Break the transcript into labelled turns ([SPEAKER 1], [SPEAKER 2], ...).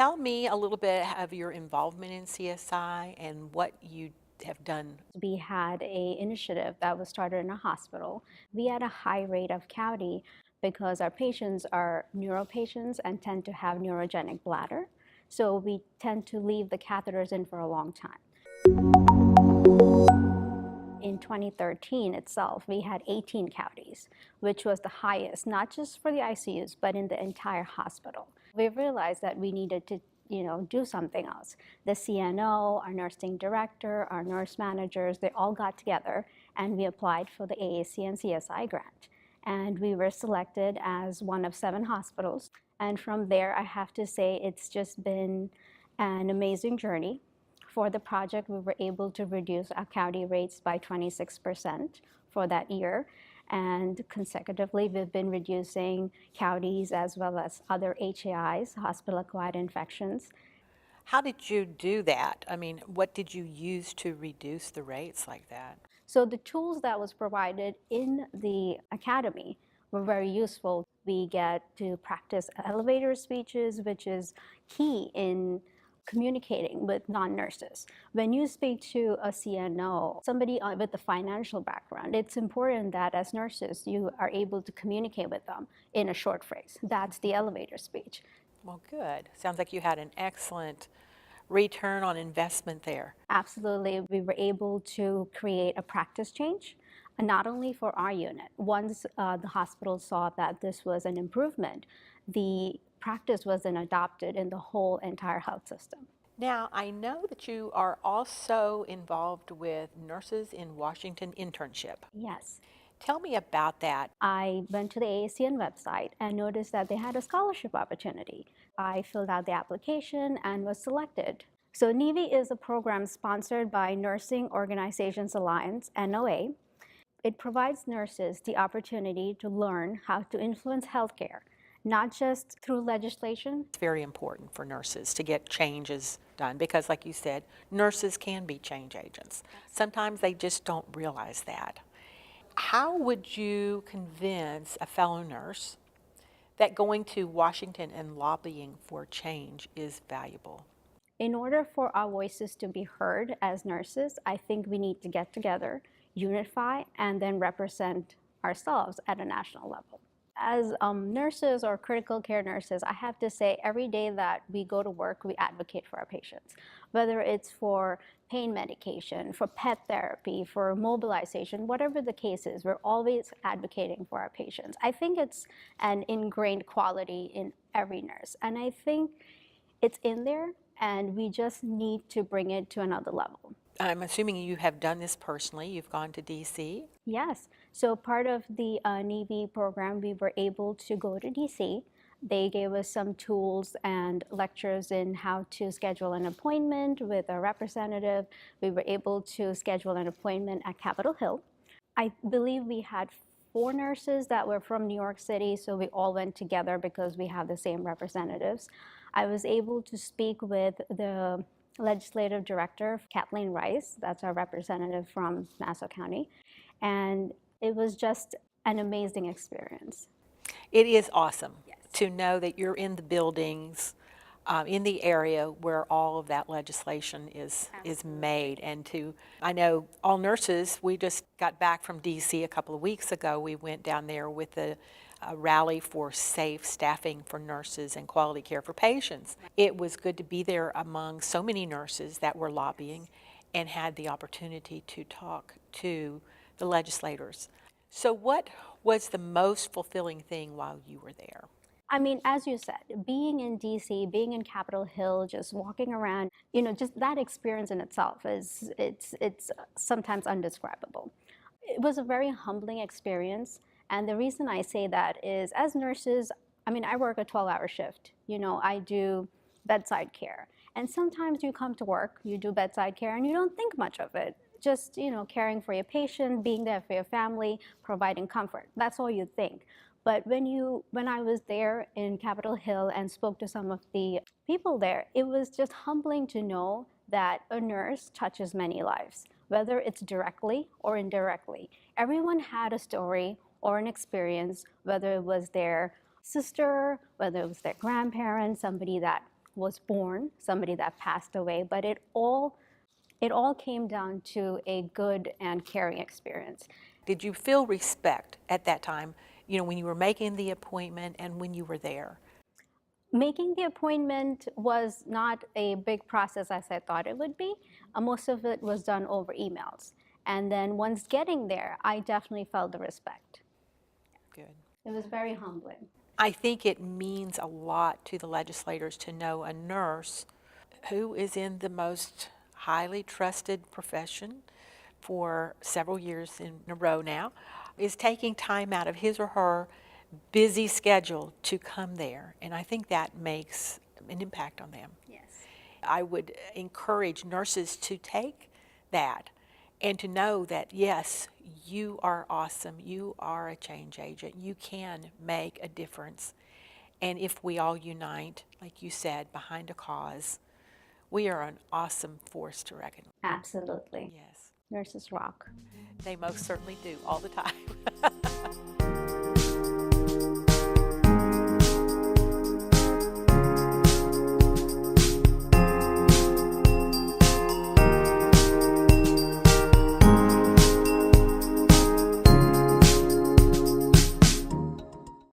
[SPEAKER 1] Tell me a little bit of your involvement in CSI and what you have done.
[SPEAKER 2] We had a initiative that was started in a hospital. We had a high rate of CAUTI because our patients are neuro patients and tend to have neurogenic bladder. So we tend to leave the catheters in for a long time. In 2013 itself, we had 18 CAUTIs, which was the highest, not just for the ICUs, but in the entire hospital. We realized that we needed to do something else. The CNO, our nursing director, our nurse managers, they all got together and we applied for the AACN CSI grant. And we were selected as one of 7 hospitals. And from there, I have to say, it's just been an amazing journey. For the project, we were able to reduce our CAUTI rates by 26% for that year. And consecutively, we've been reducing CAUTIs as well as other HAIs, hospital-acquired infections.
[SPEAKER 1] How did you do that? I mean, what did you use to reduce the rates like that?
[SPEAKER 2] So the tools that was provided in the academy were very useful. We get to practice elevator speeches, which is key in communicating with non-nurses. When you speak to a CNO, somebody with a financial background, it's important that as nurses, you are able to communicate with them in a short phrase. That's the elevator speech.
[SPEAKER 1] Well, good. Sounds like you had an excellent return on investment there.
[SPEAKER 2] Absolutely, we were able to create a practice change, not only for our unit. Once the hospital saw that this was an improvement, the practice was then adopted in the whole entire health system.
[SPEAKER 1] Now, I know that you are also involved with Nurses in Washington Internship.
[SPEAKER 2] Yes.
[SPEAKER 1] Tell me about that.
[SPEAKER 2] I went to the AACN website and noticed that they had a scholarship opportunity. I filled out the application and was selected. So NIWI is a program sponsored by Nursing Organizations Alliance, NOA. It provides nurses the opportunity to learn how to influence healthcare, not just through legislation.
[SPEAKER 1] It's very important for nurses to get changes done because, like you said, nurses can be change agents. Sometimes they just don't realize that. How would you convince a fellow nurse that going to Washington and lobbying for change is valuable?
[SPEAKER 2] In order for our voices to be heard as nurses, I think we need to get together, unify, and then represent ourselves at a national level. As nurses or critical care nurses, I have to say every day that we go to work, we advocate for our patients, whether it's for pain medication, for pet therapy, for mobilization, whatever the case is, we're always advocating for our patients. I think it's an ingrained quality in every nurse, and I think it's in there, and we just need to bring it to another level.
[SPEAKER 1] I'm assuming you have done this personally. You've gone to DC.
[SPEAKER 2] Yes. So part of the NIWI program, we were able to go to DC. They gave us some tools and lectures in how to schedule an appointment with a representative. We were able to schedule an appointment at Capitol Hill. I believe we had 4 nurses that were from New York City, so we all went together because we have the same representatives. I was able to speak with the legislative director, Kathleen Rice, that's our representative from Nassau County, and it was just an amazing experience.
[SPEAKER 1] It is awesome
[SPEAKER 2] Yes.
[SPEAKER 1] to know that you're in the buildings, in the area where all of that legislation is made. And I know all nurses, we just got back from DC a couple of weeks ago. We went down there with a rally for safe staffing for nurses and quality care for patients. It was good to be there among so many nurses that were lobbying and had the opportunity to talk to the legislators. So what was the most fulfilling thing while you were there?
[SPEAKER 2] I mean, as you said, being in DC, being in Capitol Hill, just walking around, just that experience in itself it's sometimes undescribable. It was a very humbling experience. And the reason I say that is as nurses, I mean, I work a 12-hour shift. I do bedside care. And sometimes you come to work, you do bedside care, and you don't think much of it. Just, caring for your patient, being there for your family, providing comfort. That's all you think. But when I was there in Capitol Hill and spoke to some of the people there, it was just humbling to know that a nurse touches many lives, whether it's directly or indirectly. Everyone had a story or an experience, whether it was their sister, whether it was their grandparent, somebody that was born, somebody that passed away, but it all came down to a good and caring experience.
[SPEAKER 1] Did you feel respect at that time, when you were making the appointment and when you were there?
[SPEAKER 2] Making the appointment was not a big process as I thought it would be. Most of it was done over emails. And then once getting there, I definitely felt the respect.
[SPEAKER 1] Good.
[SPEAKER 2] It was very humbling.
[SPEAKER 1] I think it means a lot to the legislators to know a nurse who is in the most highly trusted profession for several years in a row now is taking time out of his or her busy schedule to come there. And I think that makes an impact on them.
[SPEAKER 2] Yes.
[SPEAKER 1] I would encourage nurses to take that and to know that, yes, you are awesome. You are a change agent. You can make a difference. And if we all unite, like you said, behind a cause, we are an awesome force to reckon with.
[SPEAKER 2] Absolutely.
[SPEAKER 1] Yes,
[SPEAKER 2] Nurses rock.
[SPEAKER 1] they most certainly do all the time.